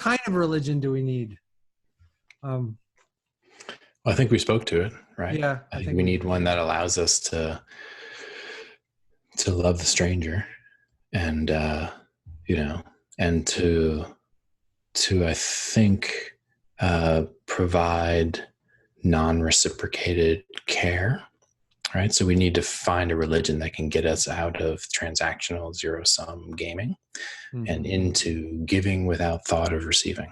kind of religion do we need? Well, I think we spoke to it, right? Yeah, I think we need one that allows us to love the stranger, and and to I think provide non-reciprocated care, right? So we need to find a religion that can get us out of transactional zero-sum gaming and into giving without thought of receiving.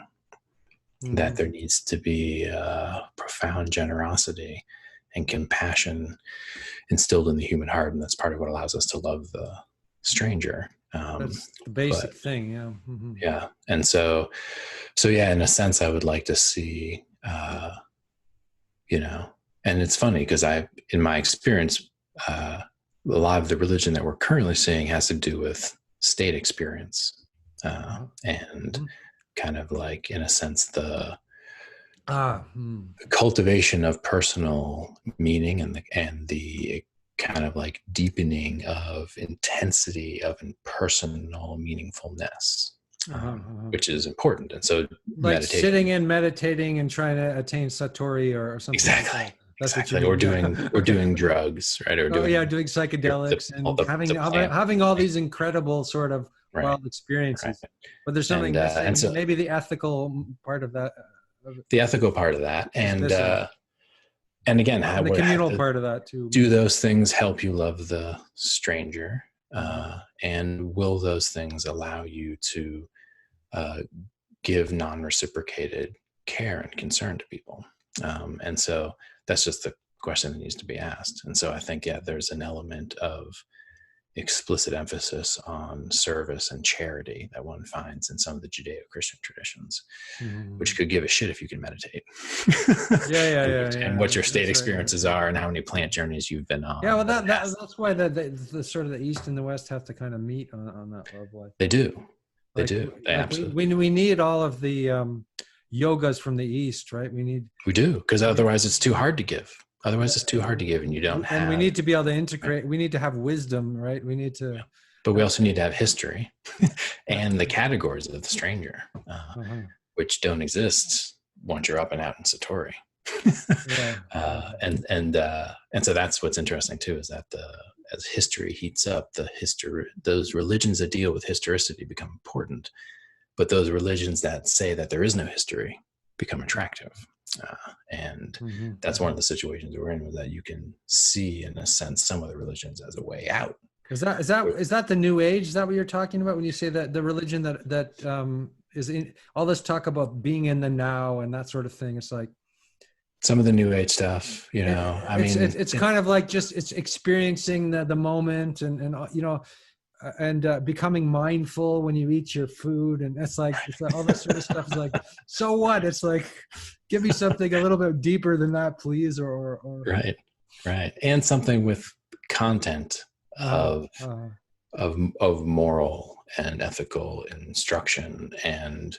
That there needs to be profound generosity and compassion instilled in the human heart, and that's part of what allows us to love the stranger. That's the basic thing, yeah. Yeah, and so yeah, in a sense, I would like to see, and it's funny because in my experience, a lot of the religion that we're currently seeing has to do with state experience, and kind of like, in a sense, the cultivation of personal meaning and the kind of like deepening of intensity of personal meaningfulness, which is important. And so, like sitting and meditating and trying to attain satori or something. Exactly. Like that. That's exactly. Or doing drugs, right? Or doing psychedelics and having all these incredible sort of wild experiences. Right. But there's something missing. And so, maybe the ethical part of that. The ethical part of that, and again, how the communal part of that too. Do those things help you love the stranger? And will those things allow you to give non-reciprocated care and concern to people? And so that's just the question that needs to be asked. And so I think, there's an element of explicit emphasis on service and charity that one finds in some of the Judeo-Christian traditions, which could give a shit if you can meditate. And what your state experiences are and how many plant journeys you've been on. Yeah, well, that's why the sort of the East and the West have to kind of meet on that level. They do. They do. They absolutely. We need all of the yogas from the East, right? We do, because otherwise it's too hard to give. Otherwise, it's too hard to give, and you don't have. And we need to be able to integrate. We need to have wisdom, right? We need to. But we also need to have history, and the categories of the stranger, which don't exist once you're up and out in Satori. And so that's what's interesting too, is that as history heats up, those religions that deal with historicity become important, but those religions that say that there is no history become attractive. And that's one of the situations we're in, that you can see, in a sense, some of the religions as a way out. Is that the New Age? Is that what you're talking about when you say that the religion that is in all this talk about being in the now and that sort of thing? It's like some of the New Age stuff, it's kind of like just it's experiencing the moment and becoming mindful when you eat your food, and it's like all this sort of stuff is like, so what? It's like, give me something a little bit deeper than that, please, or right, and something with content of moral and ethical instruction and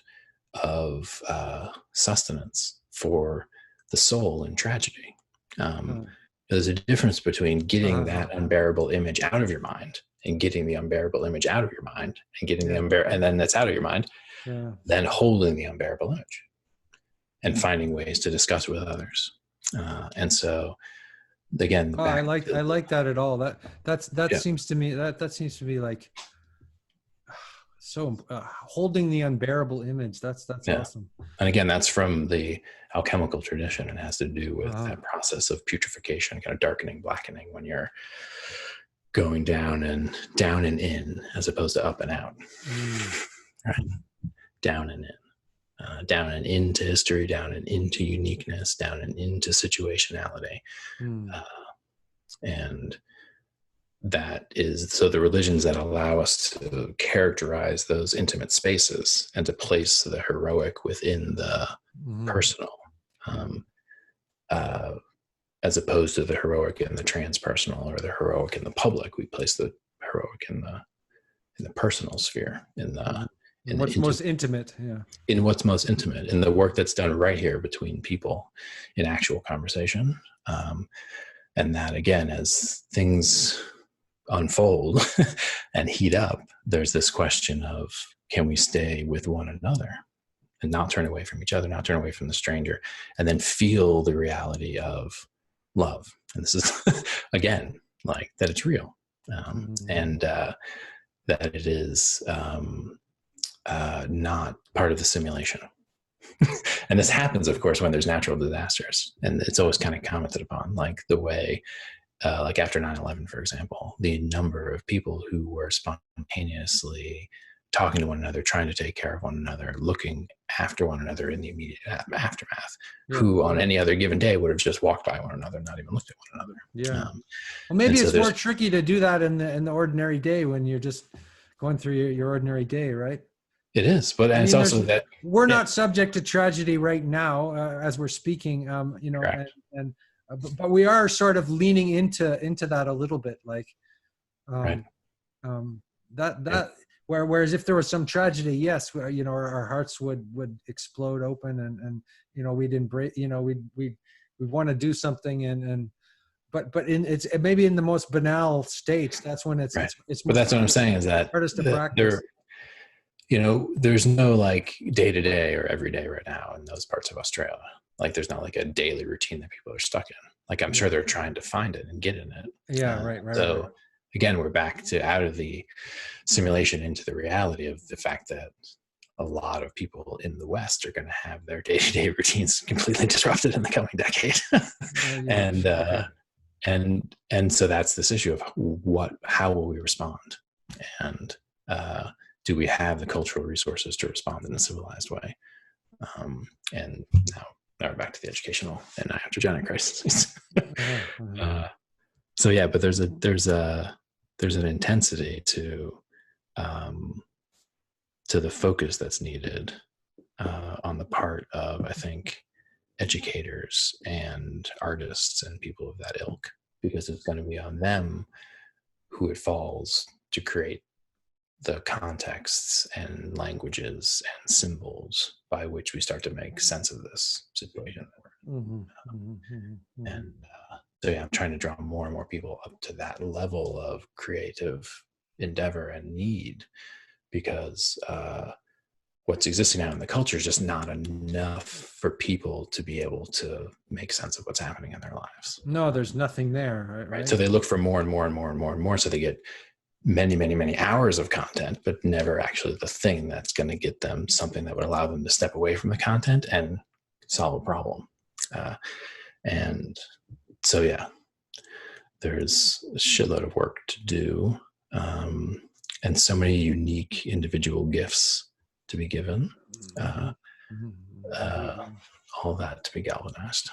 of sustenance for the soul in tragedy. There's a difference between getting that unbearable image out of your mind and getting the unbearable image out of your mind and getting the and then that's out of your mind, then holding the unbearable image and finding ways to discuss with others. And so again, I like that at all. That seems to me, that seems to be like, so holding the unbearable image. That's awesome. And again, that's from the alchemical tradition, and has to do with that process of putrefaction, kind of darkening, blackening, when you're going down and in, as opposed to up and out. Right, down and in, down and into history, down and into uniqueness, down and into situationality, and that is, so the religions that allow us to characterize those intimate spaces and to place the heroic within the personal, as opposed to the heroic in the transpersonal or the heroic in the public. We place the heroic in the personal sphere, in what's most intimate, in what's most intimate, in the work that's done right here between people in actual conversation. And that, again, as things unfold and heat up, there's this question of, can we stay with one another and not turn away from each other, not turn away from the stranger, and then feel the reality of love. And this is, again, like that it's real, and that it is not part of the simulation. And this happens, of course, when there's natural disasters. And it's always kind of commented upon, like the way, like after 9/11, for example, the number of people who were spontaneously talking to one another, trying to take care of one another, looking after one another in the immediate aftermath, who on any other given day would have just walked by one another, not even looked at one another. Yeah. Well, maybe it's more tricky to do that in the ordinary day when you're just going through your ordinary day, right? It is, but it's also that we're not subject to tragedy right now as we're speaking, you know, but we are sort of leaning into that a little bit, like whereas if there was some tragedy, yes, you know, our hearts would explode open, and you know, we'd embrace, you know, we want to do something, but it's maybe in the most banal states, that's when it's but that's what I'm saying, is that hardest to practice. You know, there's no like day to day or every day right now in those parts of Australia. Like there's not like a daily routine that people are stuck in. Like I'm sure they're trying to find it and get in it. Yeah, right. So again, we're back to out of the simulation into the reality of the fact that a lot of people in the West are going to have their day-to-day routines completely disrupted in the coming decade. And so that's this issue of how will we respond? And do we have the cultural resources to respond in a civilized way? And now we're back to the educational and iatrogenic crisis. So yeah, but there's an intensity to the focus that's needed on the part of, I think, educators and artists and people of that ilk, because it's going to be on them who it falls to create the contexts and languages and symbols by which we start to make sense of this situation. And so yeah, I'm trying to draw more and more people up to that level of creative endeavor and need, because what's existing now in the culture is just not enough for people to be able to make sense of what's happening in their lives. No, there's nothing there, right? So they look for more and more and more and more and more, so they get many hours of content, but never actually the thing that's going to get them something that would allow them to step away from the content and solve a problem. And so, yeah, there's a shitload of work to do, and so many unique individual gifts to be given, all that to be galvanized.